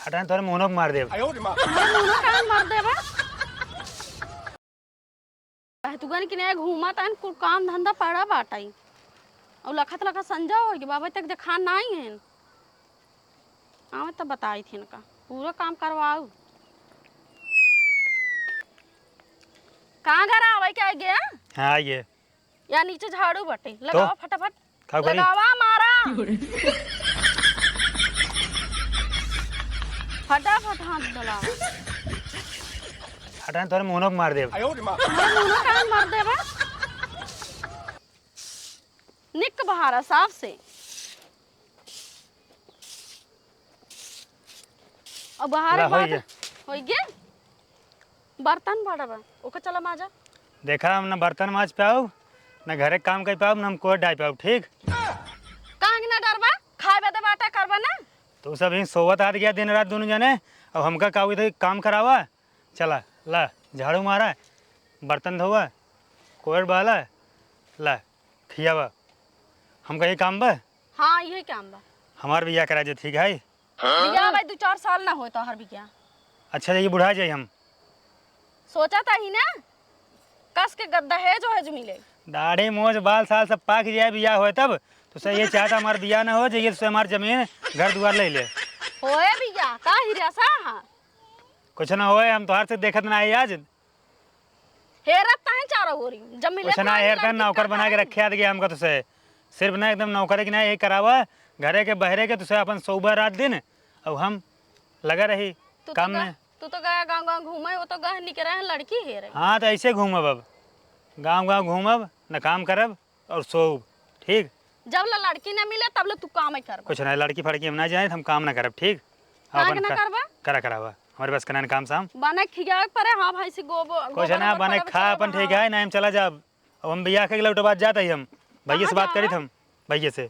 हटा तोरे मुंह मार दे। मार देबा तुगन कि नहीं घूमा तन कुल काम धंधा पड़ा बाटाई और लखत लखत संजा हो गया बाबा तक देखा नहीं है तो बताई थी इनका पूरा काम करवाऊ कहाँ घर आवे क्या गया हाँ ये या नीचे झाड़ू बटे लगावा फटाफट खाओ करी लगावा मारा फटाफट हाथ डलावा हटा तोरे मुंह मार दे। मार देबा निक बहारा साफ से अब बहार ला, बात हो गया बर्तन बड़ा ओके चला माजा देखा हम ना बर्तन माज पाऊ ना घरे काम कर पाऊ ना हम कोई डाई पाऊ। ठीक कहाँ ना डरबा खाए बदे बाटा करबा ना तो सब ही सोवत हाथ गया दिन रात दोनों जने। अब हमका का इधर काम करावा चला ला झाड़ू मारा बर्तन धोवा कोयर बाला ला खियावा हमका ये काम बा। हाँ यही काम बा हमार बिया करा जो ठीक है। बिया भाई 2-4 साल ना हो तो हर बिया अच्छा ये बुढ़ा जाए हम सोचा था ही ना कस के गद्दा है जो मिले दाढ़ी मोज बाल साल सब पाक जाए बिया हो तब तो सही ये चाहता हमार बिया ना हो जाइए तो हमारी जमीन घर दुआर ले ले होए बिया का हिरिया सा हाँ कुछ ना होए हम तोहार से देखत ना आई आज हेरत ताहे चारो होरी जब मिले कुछ ना हेरता नौकर बना के रखे आ गया हमका तुसे सिर्फ ना एकदम नौकर के ना यही करावा घरे के बहरे के तुसे अपन सुबह रात दिन अब हम लगा रही काम में। तू तो गया गाँव घूमे वो तो गह निकल रहे लड़की है रे। हाँ तो ऐसे घूमब अब गाँव घूमब न काम करब और सोब। ठीक जब ला लड़की ना मिले तब ला तू काम ही कर कुछ ना लड़की फड़की हम ना जाए हम काम ना करब। ठीक अपन करा करावा हमारे पास कराने काम शाम बने खिया परे। हाँ भाई से गोबर कुछ ना बने खा अपन ठीक है ना हम चला जाब। अब हम बिया के लौट बात जाते ही हम भैया से बात करी हम भैया से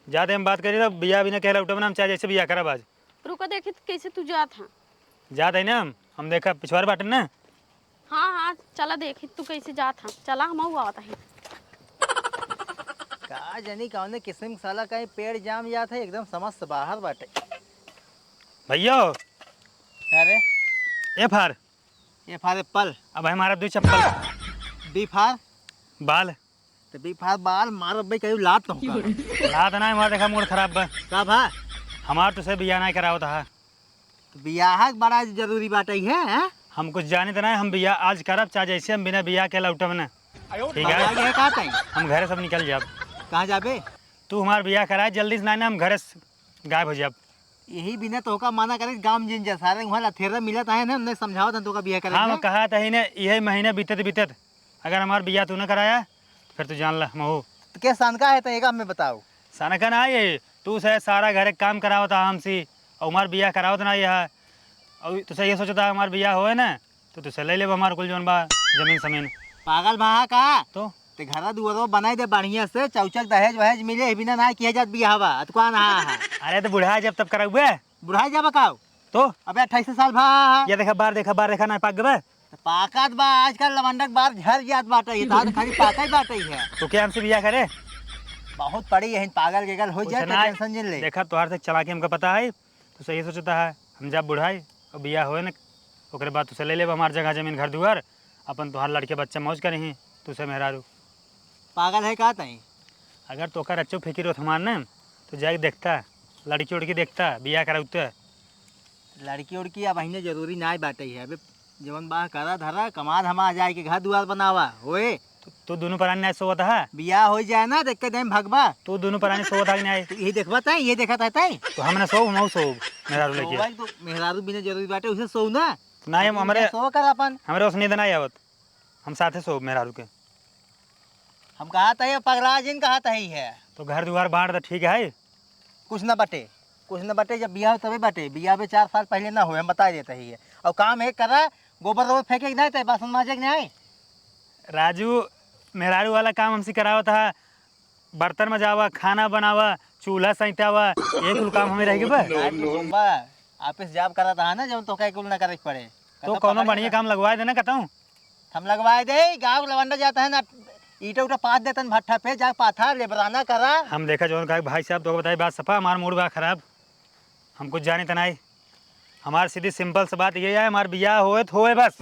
जाते हम बात करी तो बिया भी ना कह लौटे हम चाहे जैसे बिया करब आज। रुको देखी कैसे तू जात है जाते है ना हम देखा पिछवाड़ बाटन ना। हाँ हाँ चला देखी तू कैसे जात है चला हम आवत है का जानी कौन किस्म साला कहीं पेड़ जाम जात है एकदम समझ से बाहर बाटे। भैया अरे ए फार एप्पल अब हमारा 2 चप्पल बी फार बाल तो बी फार बाल मार भाई कहीं लात न हो लात ना हमारा देखा मूड खराब बा का भा हमार तो से बिया ना करावत है। बियाह बड़ा जरूरी बाटे है हम कुछ जाने तो नहीं हम बिया आज करब चाहे जैसे हम बिना बिया के लौटब ना। ठीक है का तई हम घर सब निकल जाब। कहाँ जाबे तू हमार बिया कराए जल्दी से ना हम घर से गायब हो जाब। यही बिना तो का माना करे गांव जिन जा सारे वहाँ लथेरा मिलत है ना हमने समझाओ तो का बियाह करे। हाँ कहा था ही ने यही महीने बीतत अगर हमार बिया तू ना कराया तो फिर तू जान ला महू तो क्या सनका है तो एक में बताओ सनका ना ये तू से सारा घर काम करावता हमसे और हमार बिया करावत ना यह और तुसे ये सोचता हमार बिया होए ना तो तुसे ले ले हमार कुल जोन बा जमीन समीन पागल भहा का तो घर दुआरो बनाई दे बढ़िया से चौचक दहेज वहेज मिले बिना ना किया जात बियाहवा तो कौन हा अरे तो बुढ़ा जब तब कराऊबे बुढ़ाई जा बकाओ तो अबे 28 साल भा ये देखा बार देखा ना पाक गबे पाकत बा आजकल लवंडक बार झर जात बाटे ये तो खाली पाका ही बाटे है तो क्या हमसे बिया करे बहुत पड़ी है पागल गेगल हो जाए टेंशन जिन ले देखा तोहार से चला के हमका पता है तो सही सोचता है हम जब बुढ़ाई और बिया होए ना ओकरे बाद तुसे ले ले हमार जगह जमीन घर दुआर अपन तोहार लड़के बच्चा मौज करही तुसे मेहरारू पागल है का तई अगर तोकर अच्छो फिक्र हो हमार ना तो जाके देखता लड़की उड़की देखता बिया कराउता लड़की उड़की अब अहिने जरूरी ना बाटे है अबे जवन बाह करा धरा कमाल हम आ जाए के घर दुआर बनावा होए तू दोनों परानी नहीं सोवत है बियाह हो जाए ना देख के टाइम भगवा तू दोनों परानी सोवत है नहीं ये देखबा तई ये देखा तई तो हमने सोव हम सोव मेहरारू लेके तो मेहरारू बिना जरूरी बाटे उसे सो ना नहीं हमारे सो कर अपन हमारे उस नींद नहीं आवत हम साथे सोव मेहरारू के हम कहा था पगला जिन कहा था ही है तो घर दुआर बांट तो ठीक है कुछ न बटे जब बियाह तभी बटे बियाह में 4 साल पहले ना हो हम बता देते ही है और काम एक करा गोबर रोबर फेंके नहीं थे बासन माजे नहीं राजू मेहरारू वाला काम हमसे करावा था बर्तन मजावा खाना बनावा चूल्हा सैतावा एक कुल काम हमें रहेगा बा ऑफिस जॉब करा था ना जब तो कई कुल ना करे पड़े तो कोनो बढ़िया काम लगवा देना कहता हूँ हम लगवाए दे गाँव लवंडा जाता है ना ईटा उटा पाथ देते भट्ठा पे जा पाथा लेबराना करा हम देखा जो कहा भाई साहब तो बताइए बात सफा हमारा मूड बा खराब हम कुछ जाने तो नहीं हमार सीधी सिंपल सी बात ये है, हमार बियाह होए तो होए बस।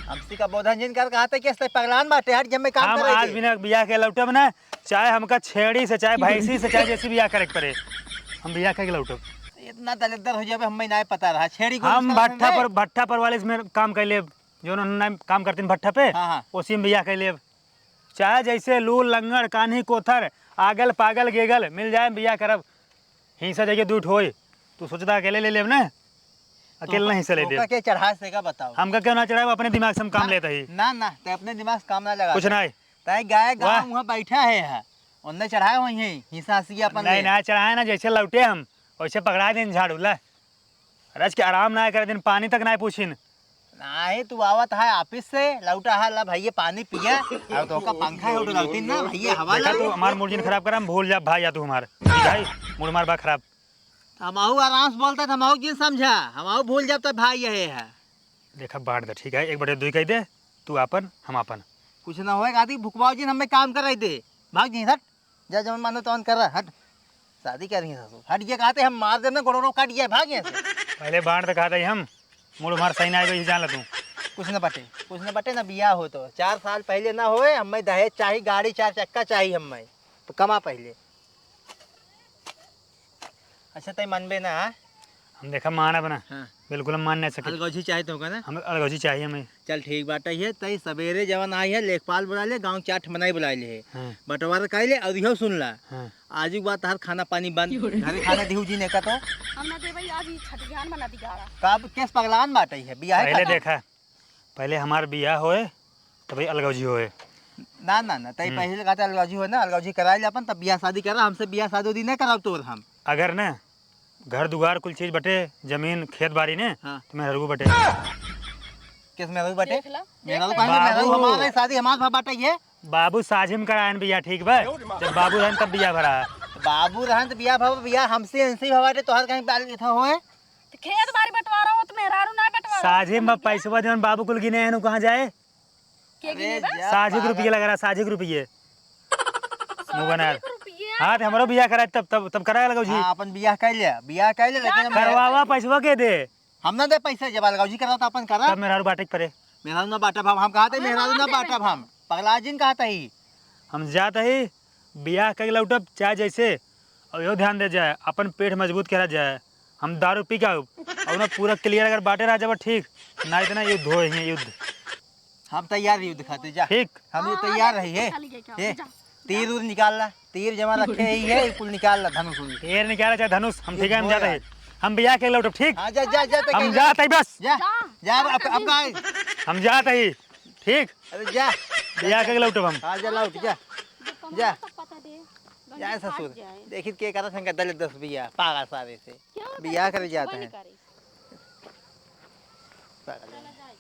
हमसी का बोधन जिन कर कहा था कि इससे पगलान बाटे हट जब मैं काम हम कर आज बिना बियाह के लौटब ना, चाहे हमका छेड़ी से, चाहे भैंसी से, चाहे जैसी बियाह करे के पड़े, हम बियाह के लौटब। इतना दलिद्दर हो जाए हमें नहीं पता रहा छेड़ी को हम रिश्ता भट्ठा पर वाले में काम कर लेब, जो उन्होंने काम करते भट्ठा पे, हाँ, हाँ। उसी में बियाह कर लेब। चाहे जैसे लूल लंगड़ कान्ही कोथर आगल पागल गेगल मिल जाए बियाह करब। हिंसा जगह दूठ होए, तू सोचता अकेले ले लेब ना, अकेले नहीं हिस्सा ले तोका दे। के चढ़ा से का बताओ। हमका क्यों ना चढ़ाए, अपने दिमाग से हम काम लेता ही ना ना ते अपने दिमाग से काम ना लगा कुछ नहीं। तय गाय वाह। गाँव वहाँ बैठा है उनने चढ़ाए वही है हिस्सा सी अपन नहीं ले। ना चढ़ाए ना, जैसे लौटे हम वैसे पकड़ा दिन झाड़ू ला, रज के आराम ना करे दिन, पानी तक ना पूछिन। नहीं तू आवत है ऑफिस से लौटा है ला भैया पानी पिया और तो का पंखा है उड़ लौटी ना भैया हवा देखा ला तू हमार मूड जिन खराब करा, हम भूल जा भाई, या तू हमार भाई मूड मार बा खराब। हमाऊ आराम से बोलता था हमाऊ जिन समझा हमाऊ भूल जब तक भाई यही है। देखा बांट दे, ठीक है, एक बटे 2 कह दे, तू अपन हम अपन। कुछ ना होएगा आदि भुकवाओ जी हमें काम कर रहे थे भाग जी हट जा जब मानो तो कर रहा हट शादी कर रही है ससुर हट ये कहते हम मार देना गोड़ो काट गया भाग यहाँ से। पहले बांट दे, कहा था हम मूड मार सही ना आए जान ला तू। कुछ न बटे ना बियाह हो तो 4 साल पहले ना होए हमें दहेज चाहिए गाड़ी 4 चक्का चाहिए हमें तो कमा पहले। अच्छा तय मनबे ना हाँ? हम देखा मान अपना हाँ। बिल्कुल हम मान नहीं सके, अलगौजी चाहिए तो ना हमें अलगौजी चाहिए हमें। चल ठीक बात है तई सवेरे जवन आई है लेखपाल बुला ले गांव 4 मनाई बुला ले हाँ, बंटवारा कर ले और इहो सुन ला हाँ। आज बात हर खाना पानी बंद घरे खाना दिहू जी ने का तो हम ना दे भाई आज ही छठियान बना दी गाड़ा। कब केस पगलान बाटे है बियाह पहले देखा, पहले हमार बियाह होए तो भाई अलगौजी होए। ना ना ना तई पहले कहता अलगौजी हो ना अलगौजी करा ले अपन तब बियाह शादी करा हमसे बियाह शादी नहीं कराओ तोर हम। अगर न घर दुआर कुल चीज बटे, जमीन खेत बाड़ी ने, हाँ। तो मैं हरू बटे। किस में रहू बाटे देख ला, मेरा देख तो ला। मेरा हमारे शादी हमारे भाई बाटे ये बाबू साजिम करायन बियाह, ठीक बा, जब बाबू रहन तब बियाह भरा। बाबू रहन तो बियाह भाव बियाह हमसे इनसे भवाटे तोहर कहीं बाल इथा होए तो खेत बारी बंटवारा हो तो मेहरारू ना बंटवारा साजिम बा पैसवा जवन बाबू कुल गिने हैं कहाँ जाए, के गिने बा साजिक रुपये लगा रहा, साजिक रुपये मुँह बना। 1 रुपया हाँ तो हमारो बियाह कराए तब कराए लगो जी। हाँ अपन बियाह कर ले लेकिन करवावा पैसवा के दे, हम ना दे पैसे जब अलगौजी करा तो अपन करा तब मेरा बाटे परे। मेहरारू ना बाटा भाव हम कहते मेहरारू ना बाटा भाव पगला जिन कहता ही हम जात ही बियाह कर लौटब, चाहे जैसे और यो ध्यान दे जाए अपन पेट मजबूत करा जाए। हम दारू पी का और ना पूरा क्लियर अगर बाटे रह जाए ठीक, ना इतना युद्ध हो युद्ध, हम तैयार युद्ध खाते जा ठीक। हम ये तैयार रही है खाली गए क्या ए, जा। तीर उर निकाल ला तीर जमा रखे ही है कुल निकाल ला धनुष उर। ढेर निकाला चाहे धनुष, हम ठीक है, हम जाते हैं, हम बियाह के लौटब ठीक, हाँ जा जा जा ते हम कहीं जाते ही बस, जा जा अब का हम जाते ही ठीक, अरे जा बियाह के लौटब हम। हाँ जा लौट जा जो कमाई जा। तो पता दे गंजी जाए फाट ससुर जाए। देखित के करा संग दलित 10 बियाह पागा सारे से क्या बियाह करे करे जाते वही हैं करे। पागल। चला जाए।